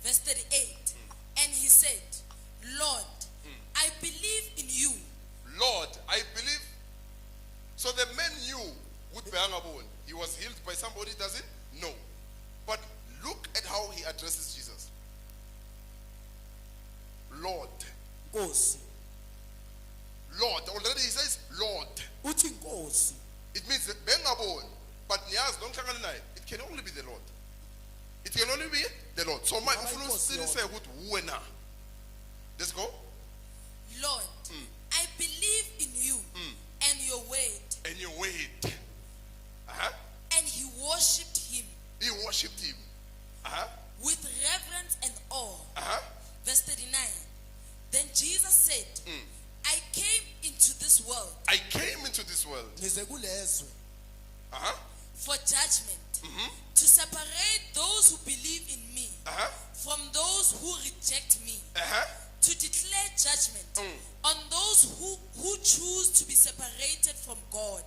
Verse 38. And he said, Lord, I believe in you. Lord, I believe. So the man knew with Behangabon, he was healed by somebody, does it? No. But look at how he addresses Jesus. Lord. Nkosi. Lord. Already he says Lord. Uthi Nkosi. It means Behangabon. But Niaz, don't come at it can only be the Lord. It can only be the Lord. So my influence still say good winner. Let's go. Lord, I believe in you and your word. And your word. And he worshipped him. He worshipped him. With reverence and awe. Verse 39. Then Jesus said, I came into this world. I came into this world. Nize kulezwe. For judgment. To separate those who believe in me from those who reject me. To declare judgment on those who choose to be separated from God.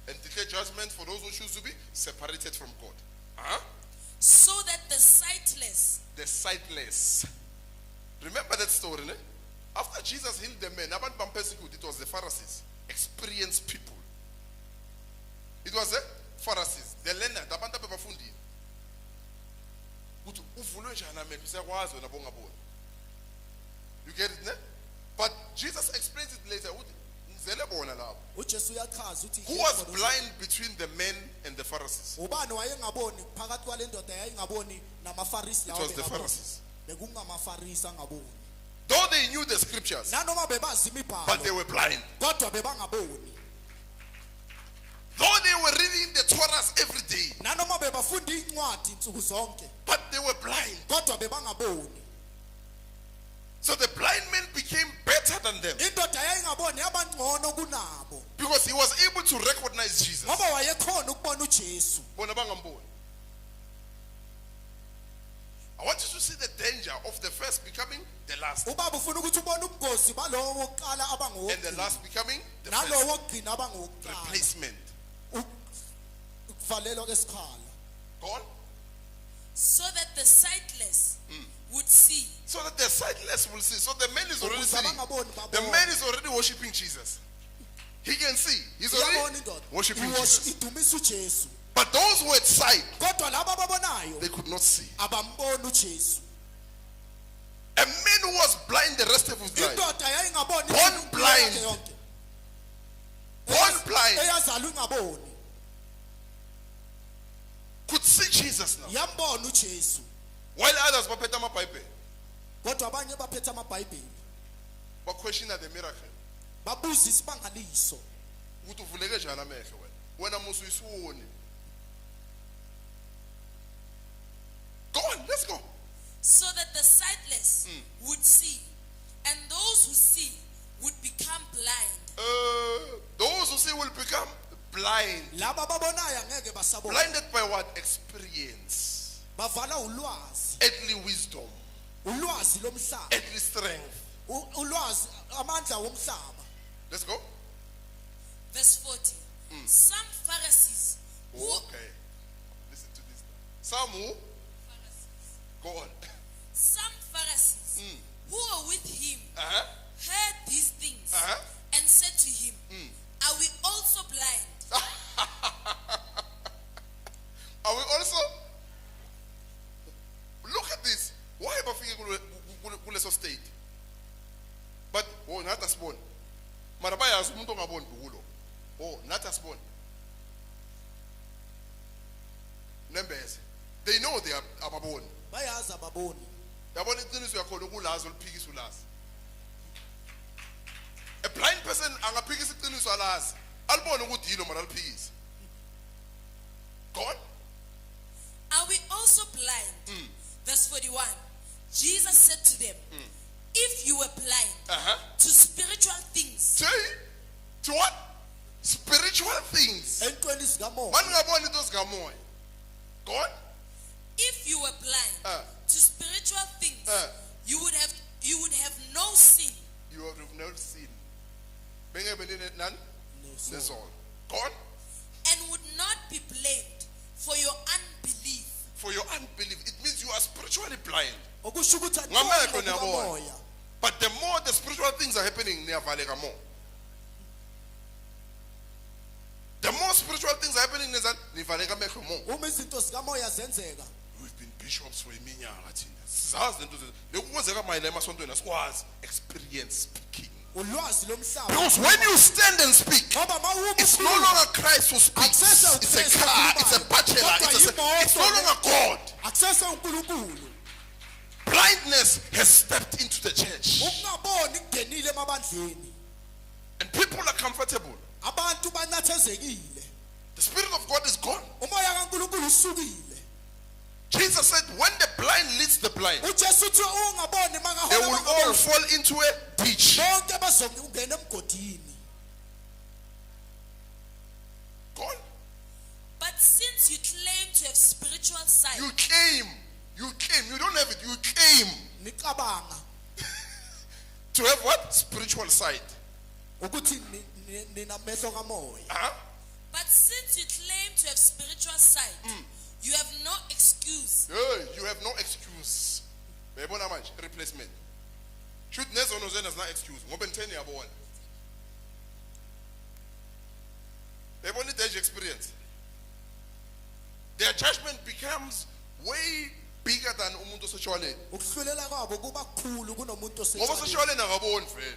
And declare judgment for those who choose to be separated from God. So that the sightless. The sightless. Remember that story, ne? After Jesus healed the man, it was the Pharisees, experienced people. It was the Pharisees, the learned, the abantu ababafundile. Ukuthi uvulwe njani amehlo siyakwazi wena bongaboni. You get it, ne? But Jesus explains it later. Who was blind between the men and the Pharisees? It was the Pharisees. Though they knew the scriptures, but they were blind. Though they were reading the Torahs every day, but they were blind. So the blind man became better than them because he was able to recognize Jesus. I want you to see the danger of the first becoming the last, and the last becoming the first. Replacement. Go on. So that the sightless would see. So that the sightless will see. So the man is already seeing. The man is already worshiping Jesus. He can see. He's already worshiping Jesus. But those who had sight, they could not see. A man who was blind the rest of his life, born blind, could see Jesus now. While others were petting my pipe. But question the miracle. Go on, let's go. So that the sightless would see, and those who see would become blind. Those who see will become blind. Blinded by what? Experience. Earthly wisdom. Earthly strength. Let's go. Verse 40. Some Pharisees who... Okay. Listen to this. Some who? Go on. Some Pharisees who were with him heard these things and said to him, are we also blind? Are we also? Look at this. Why am I feeling state? But not as born. Marabaya as umuntu ngaboni bukulo. Not as born. Numbers. They know they are ababoni. Bayazi ababoni. Yabona iqiniso yakho lokulazi oliphikisa ulazi. A blind person angaphikisa iqiniso alazi. Alibone ukuthi yini mara aliphikisa. Go on. Are we also blind? Verse 41. Jesus said to them, if you were blind to spiritual things. See? To what? Spiritual things. Go on. If you were blind to spiritual things, you would have no sin. You would have no sin. None? That's all. Go on. And would not be blamed for your unbelief. For your unbelief. It means you are spiritually blind. Ngamehlo niyabona. But the more the spiritual things are happening, niyavaleka more. The more spiritual things are happening, nivaleka amehlo more. We've been bishops for iminyaka thina. Sizazi lento lekwenzeka mayela emasontweni asikwazi experience speaking. Because when you stand and speak, it's no longer Christ who speaks. It's a car, it's a bachelor, it's no longer God. Blindness has stepped into the church. And people are comfortable. The Spirit of God is gone. Jesus said, when the blind leads the blind, they will all fall into a ditch. Gone. But since you claim to have spiritual sight, you came, you don't have it, you came to have what? Spiritual sight. But since you claim to have spiritual sight, you have no excuse. You have no excuse. Replacement. Should nezo no zen as not excuse. Ngobenteni yabona. They only their experience. Their judgment becomes way bigger than umuntu oseshwaleni. Ngoba oseshwaleni akaboni vele.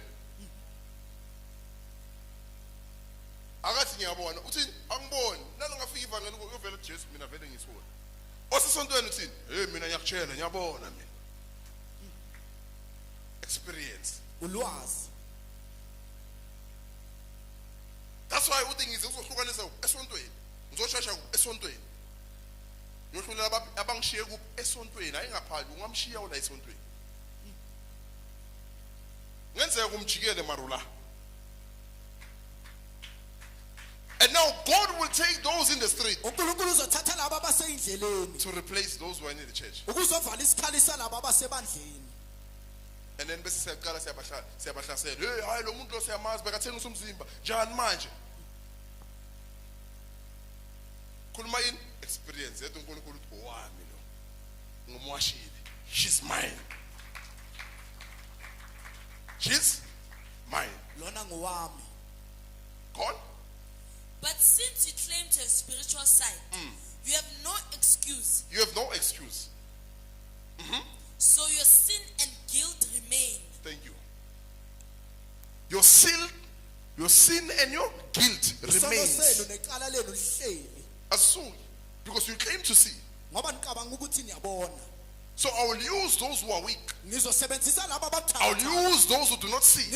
Akathi ngiyabona uthini angiboni nalo ngafika ivangeli uyovela uJesu mina vele ngisona osesontweni uthini mina ngiyakutshela ngiyabona mina experience ulwazi. That's why uthi ngizohlukanisa esontweni ngizoshasha esontweni ngiyohlulela abangishiye ku esontweni ayingaphali ungamshiya ola esontweni ngenzeka kumjikele marula. And now God will take those in the street to replace those who are in the church. And then bese siyaqala siyabahlasela. Hey hayi lo muntu lo siyamazi bekathenga usumzimba. Njani manje? Khuluma in experience yethu uNkulunkulu uthi owami lo. Ngumwashile. She's mine. She's mine. Lona ngowami. Gone? But since you claim to have spiritual sight, you have no excuse. You have no excuse. So your sin and guilt remain. Thank you. Your sin and your guilt remains. Assume, because you claim to see. So I will use those who are weak. I will use those who do not see.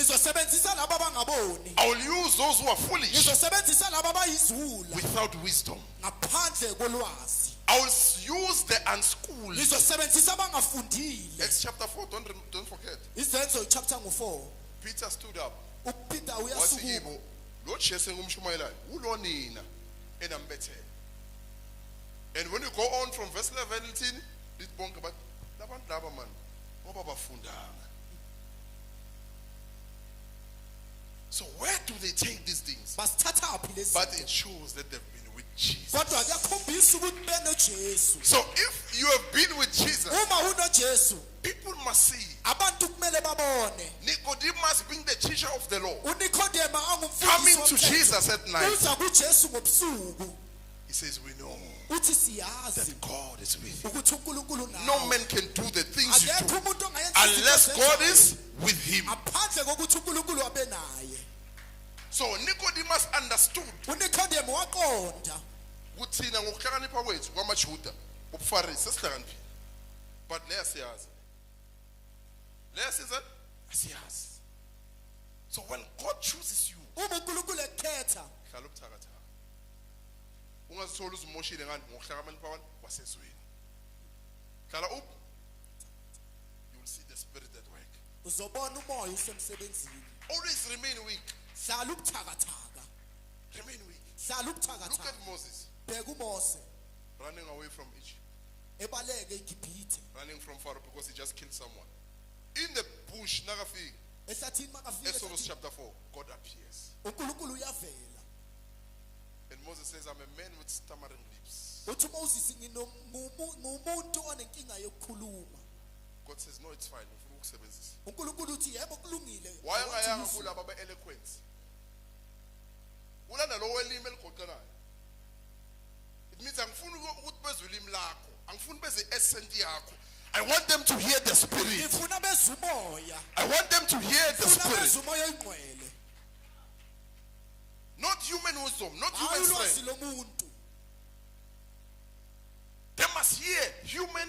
I will use those who are foolish without wisdom. I will use the unschooled. Acts chapter 4, don't forget. Peter stood up. And when you go on from verse 11, it bonk about man. So where do they take these things? But it shows that they've been with Jesus. So if you have been with Jesus, people must see. Nicodemus being the teacher of the law, coming to Jesus at night, he says, we know that God is with you. No man can do the things you do unless God is with him. So Nicodemus understood. But so when God chooses you, you will see the spirit at work. Always remain weak. Remain weak. Look at Moses. Running away from Egypt. Running from Pharaoh because he just killed someone. In the bush, Exodus chapter 4, God appears. And Moses says, I'm a man with stammering lips. God says, no, it's fine. uNkulunkulu uthi yebo kulungile. Why angayanga kulabo be-eloquence? Ulana lo welimi eligoqelayo. It means angifuni ukuthi bezwe ulimi lakho. Angifuni beze essence yakho. I want them to hear the spirit. Ngifuna bezwe umoya. I want them to hear the Ngifuna bezwe spirit. umoya oyingcwele. Not human wisdom, not human Ulwazi strength. lomuntu. They must hear human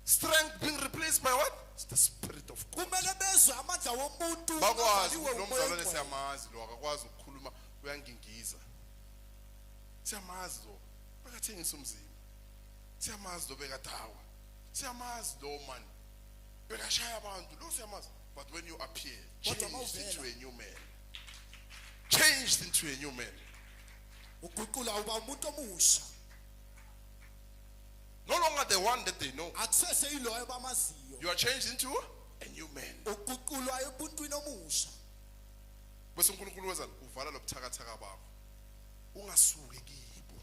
strength being replaced by what? It's the spirit of God. Kumele bezwe amandla womuntu. Bakwazi avaliwe lo umoya mzalwane oyingcwele. siyamazi lo akakwazi ukukhuluma uyangingiza. Siyamazi lo bekathengisa umzimba. Siyamazi lo bekadawa. Siyamazi lo man bekashaya abantu lo siyamazi. But when you appear, changed into a new man. Changed into a new man. Uguqula uba umuntu omusha. No longer the one that they know. Akusese yiloyo bamaziyo. You are changed into a new man. Uguqulwa ebuntwini omusha. Bese uNkulunkulu wezana uvala lobuthakathaka bakho. Ungasuki kibo.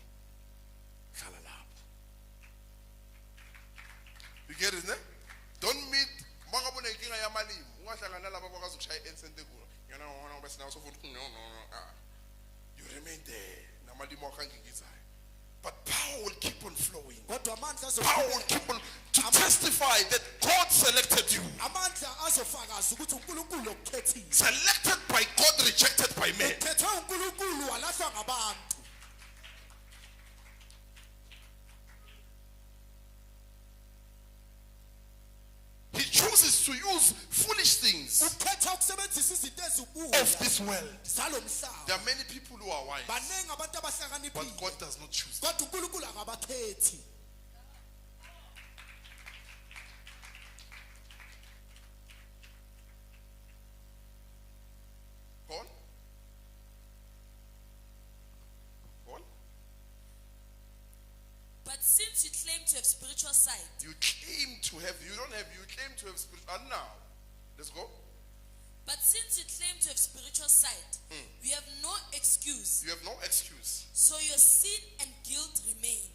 Hlala lapho. You get it, ne? Don't meet mangabona inkinga yamalimi. Ungahlangana laba abakwazi ukushaya i-instant kulo. Yena wona bese nawo sofuna no. You remain there. Namalimi wakho angingizayo. But power will keep on flowing. Power will keep on to testify that God selected you. Selected by God, rejected by men. He chooses to use foolish things of this world. There are many people who are wise, but God does not choose them. Go on. Go on. But since you claim to have spiritual sight, You claim to have, you claim to have spiritual. And now, let's go. but since you claim to have spiritual sight, you have no excuse. You have no excuse. So your sin and guilt remain.